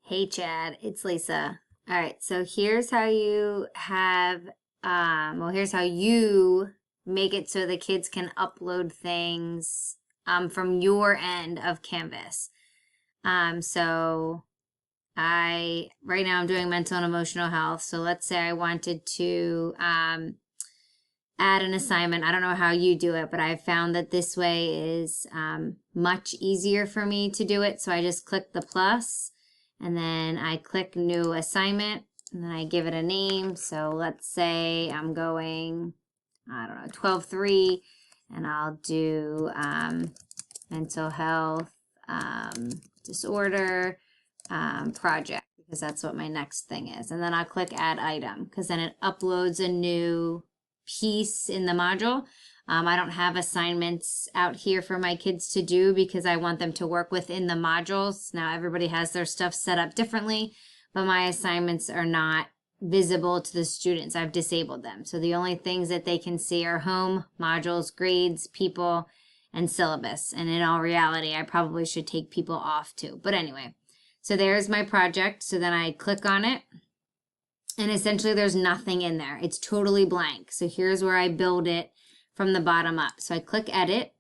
Hey Chad, it's Lisa. All right, so here's how you have, here's how you make it so the kids can upload things from your end of Canvas. So right now I'm doing mental and emotional health. So let's say I wanted to add an assignment. I don't know how you do it, but I've found that this way is much easier for me to do it. So I just click the plus and then I click new assignment and then I give it a name. So let's say I'm going, I don't know, 12-3, and I'll do mental health disorder project, because that's what my next thing is. And then I'll click add item, because then it uploads a new piece in the module. I don't have assignments out here for my kids to do because I want them to work within the modules. Now everybody has their stuff set up differently, but my assignments are not visible to the students. I've disabled them. So the only things that they can see are home, modules, grades, people, and syllabus. And in all reality, I probably should take people off too. But anyway, so there's my project. So then I click on it. And essentially there's nothing in there. It's totally blank. So here's where I build it from the bottom up. So I click edit,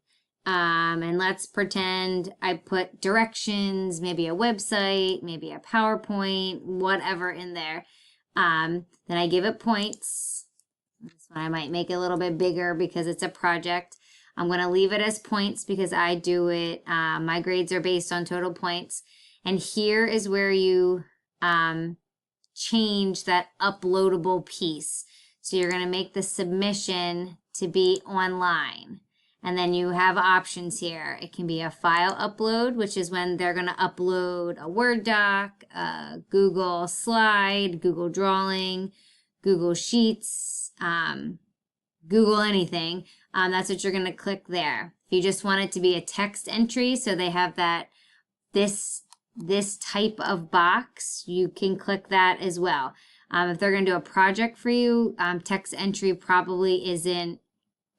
and let's pretend I put directions, maybe a website, maybe a PowerPoint, whatever in there. Then I give it points. This one I might make it a little bit bigger because it's a project. I'm going to leave it as points because I do it. My grades are based on total points. And here is where you change that uploadable piece. So you're going to make the submission to be online. And then you have options here. It can be a file upload, which is when they're going to upload a Word doc, a Google slide, Google Drawing, Google Sheets, Google anything. That's what you're going to click there. If you just want it to be a text entry, so they have that this type of box, you can click that as well. If they're going to do a project for you, text entry probably isn't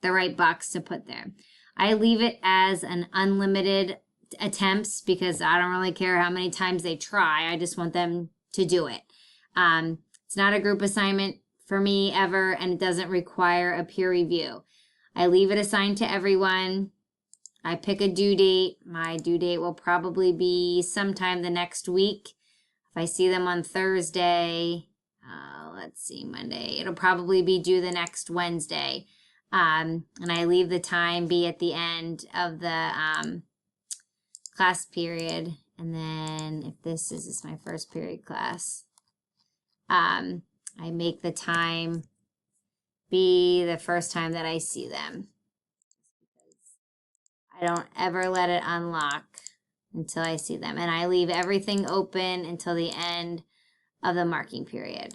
the right box to put there. I leave it as an unlimited attempts because I don't really care how many times they try. I just want them to do it. It's not a group assignment for me ever, and it doesn't require a peer review. I leave it assigned to everyone. I pick a due date. My due date will probably be sometime the next week. If I see them on Thursday, let's see, Monday, it'll probably be due the next Wednesday. And I leave the time be at the end of the class period. And then if this is my first period class, I make the time be the first time that I see them. I don't ever let it unlock until I see them. And I leave everything open until the end of the marking period,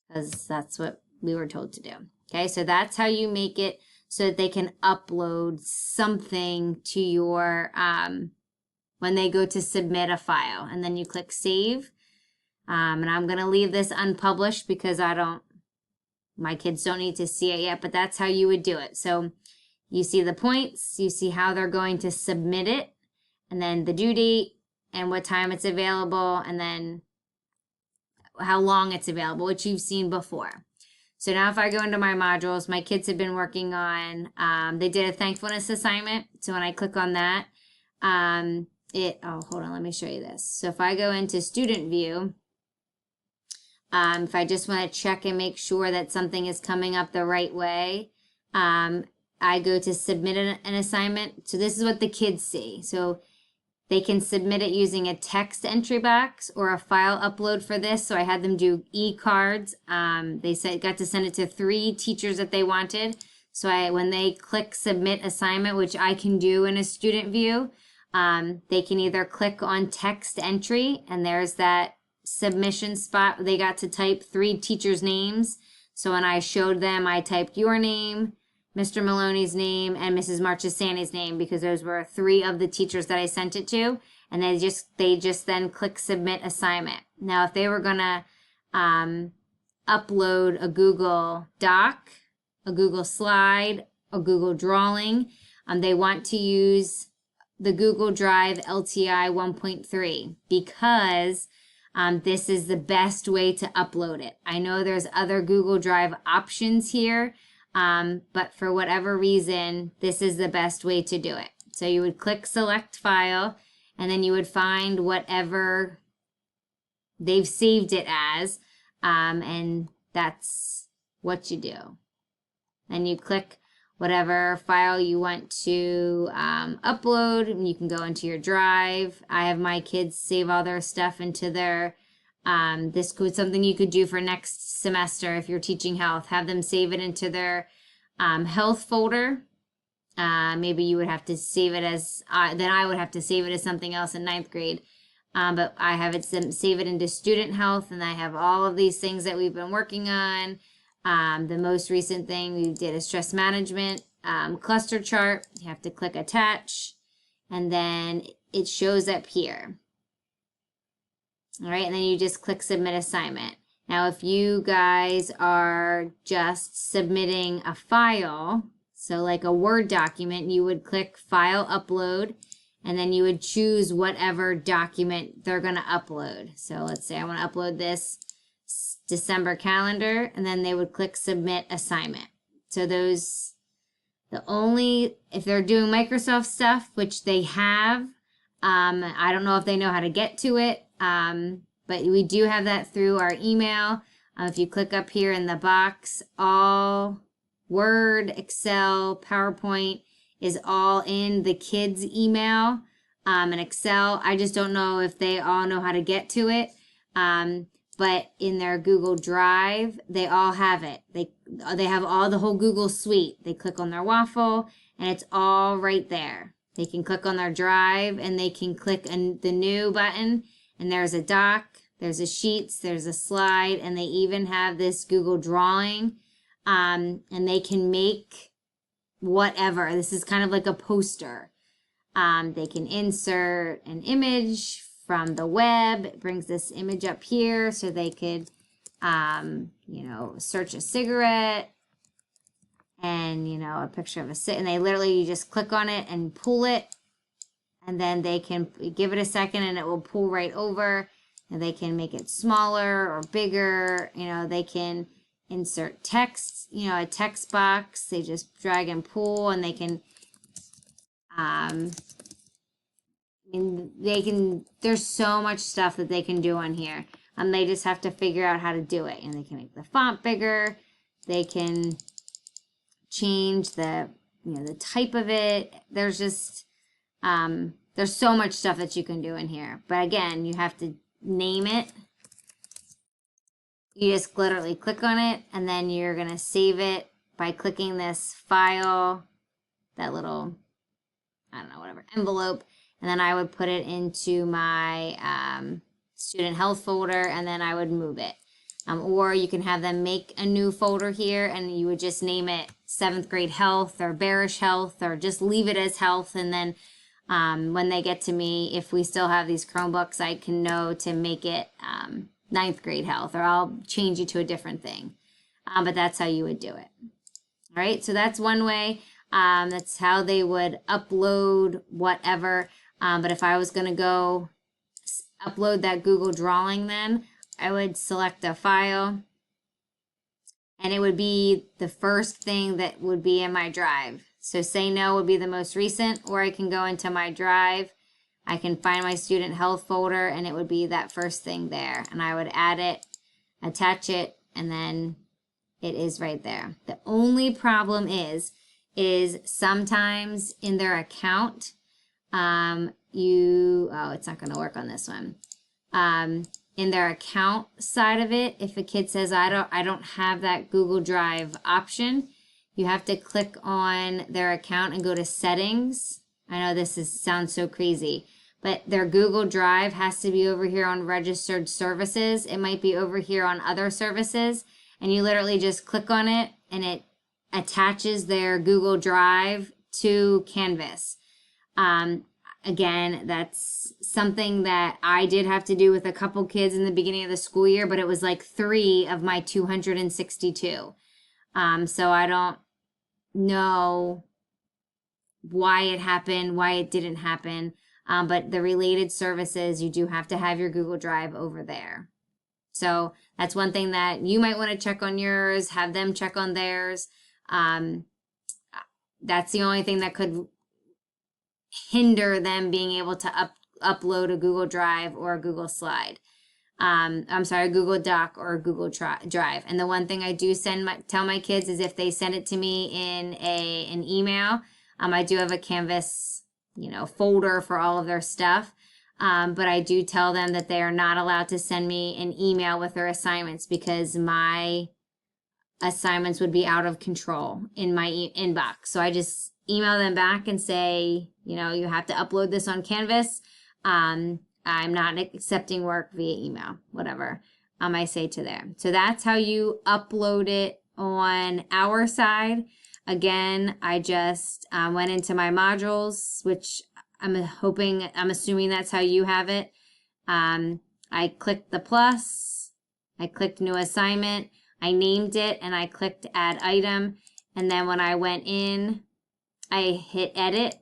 because that's what we were told to do. Okay, so that's how you make it so that they can upload something to your, when they go to submit a file. And then you click save. And I'm going to leave this unpublished because my kids don't need to see it yet, but that's how you would do it. So you see the points, you see how they're going to submit it, and then the due date and what time it's available, and then how long it's available, which you've seen before. So now if I go into my modules, my kids have been working on, they did a thankfulness assignment. So when I click on that, hold on, let me show you this. So if I go into student view, if I just want to check and make sure that something is coming up the right way, I go to submit an assignment. So this is what the kids see. So they can submit it using a text entry box or a file upload for this. So I had them do e-cards. They got to send it to 3 teachers that they wanted. So when they click submit assignment, which I can do in a student view, they can either click on text entry, and there's that submission spot. They got to type 3 teachers' names. So when I showed them, I typed your name, Mr. Maloney's name, and Mrs. Marchesani's name, because those were 3 of the teachers that I sent it to, and they just then click submit assignment. Now, if they were gonna upload a Google Doc, a Google Slide, a Google Drawing, they want to use the Google Drive LTI 1.3 because this is the best way to upload it. I know there's other Google Drive options here, but for whatever reason, this is the best way to do it. So you would click select file, and then you would find whatever they've saved it as, and that's what you do. Then you click whatever file you want to upload, and you can go into your drive. I have my kids save all their stuff into their, this could something you could do for next semester if you're teaching health, have them save it into their health folder. Maybe you would have to save it as, then I would have to save it as something else in 9th grade. But I have it save it into student health, and I have all of these things that we've been working on. The most recent thing we did a stress management cluster chart. You have to click attach, and then it shows up here. All right, and then you just click submit assignment. Now, if you guys are just submitting a file, so like a Word document, you would click file upload, and then you would choose whatever document they're going to upload. So let's say I want to upload this December calendar, and then they would click submit assignment. So those, if they're doing Microsoft stuff, which they have, I don't know if they know how to get to it, but we do have that through our email. If you click up here in the box, all Word, Excel, PowerPoint is all in the kids' email, and Excel. I just don't know if they all know how to get to it. But in their Google Drive, they all have it. They have all the whole Google suite. They click on their waffle, and it's all right there. They can click on their drive, and they can click the new button, and there's a doc, there's a sheets, there's a slide, and they even have this Google drawing, and they can make whatever. This is kind of like a poster. They can insert an image from the web. It brings this image up here so they could, search a cigarette and, a picture of and they literally, you just click on it and pull it, and then they can give it a second and it will pull right over, and they can make it smaller or bigger. They can insert text, a text box. They just drag and pull, and they can, there's so much stuff that they can do on here. They just have to figure out how to do it. And they can make the font bigger. They can change the type of it. There's just, there's so much stuff that you can do in here. But again, you have to name it. You just literally click on it, and then you're going to save it by clicking this file, that little, whatever, envelope. And then I would put it into my student health folder, and then I would move it. Or you can have them make a new folder here, and you would just name it 7th grade health or bearish health, or just leave it as health. And then when they get to me, if we still have these Chromebooks, I can know to make it 9th grade health, or I'll change it to a different thing. But that's how you would do it. All right, so that's one way. That's how they would upload whatever. But if I was going to go upload that Google drawing, then I would select a file, and it would be the first thing that would be in my drive. So say no would be the most recent, or I can go into my drive. I can find my student health folder, and it would be that first thing there. And I would add it, attach it, and then it is right there. The only problem is sometimes in their account, it's not going to work on this one. In their account side of it, if a kid says, I don't have that Google Drive option, you have to click on their account and go to settings. I know sounds so crazy, but their Google Drive has to be over here on registered services. It might be over here on other services, and you literally just click on it, and it attaches their Google Drive to Canvas. Again, that's something that I did have to do with a couple kids in the beginning of the school year, but it was like 3 of my 262. So I don't know why it happened, why it didn't happen. But the related services, you do have to have your Google Drive over there. So that's one thing that you might want to check on yours, have them check on theirs. That's the only thing that could hinder them being able to upload a Google Drive or a Google Slide. I'm sorry, Google Doc or Google Drive. And the one thing I do tell my kids is if they send it to me in an email, I do have a Canvas, folder for all of their stuff. But I do tell them that they are not allowed to send me an email with their assignments because my assignments would be out of control in my inbox. So I just email them back and say, you have to upload this on Canvas. I'm not accepting work via email, whatever I say to them. So that's how you upload it on our side. Again, I just went into my modules, which I'm assuming that's how you have it. I clicked the plus, I clicked new assignment, I named it, and I clicked add item. And then when I went in, I hit edit.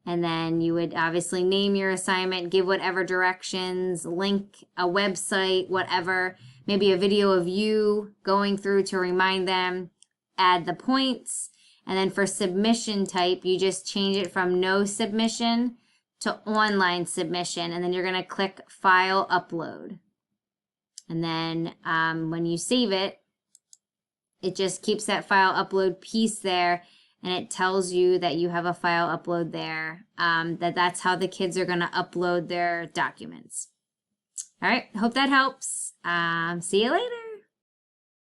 And then you would obviously name your assignment, give whatever directions, link a website, whatever, maybe a video of you going through to remind them, add the points. And then for submission type, you just change it from no submission to online submission. And then you're going to click file upload. And then when you save it, it just keeps that file upload piece there. And it tells you that you have a file upload there, that's how the kids are going to upload their documents. All right, hope that helps. See you later.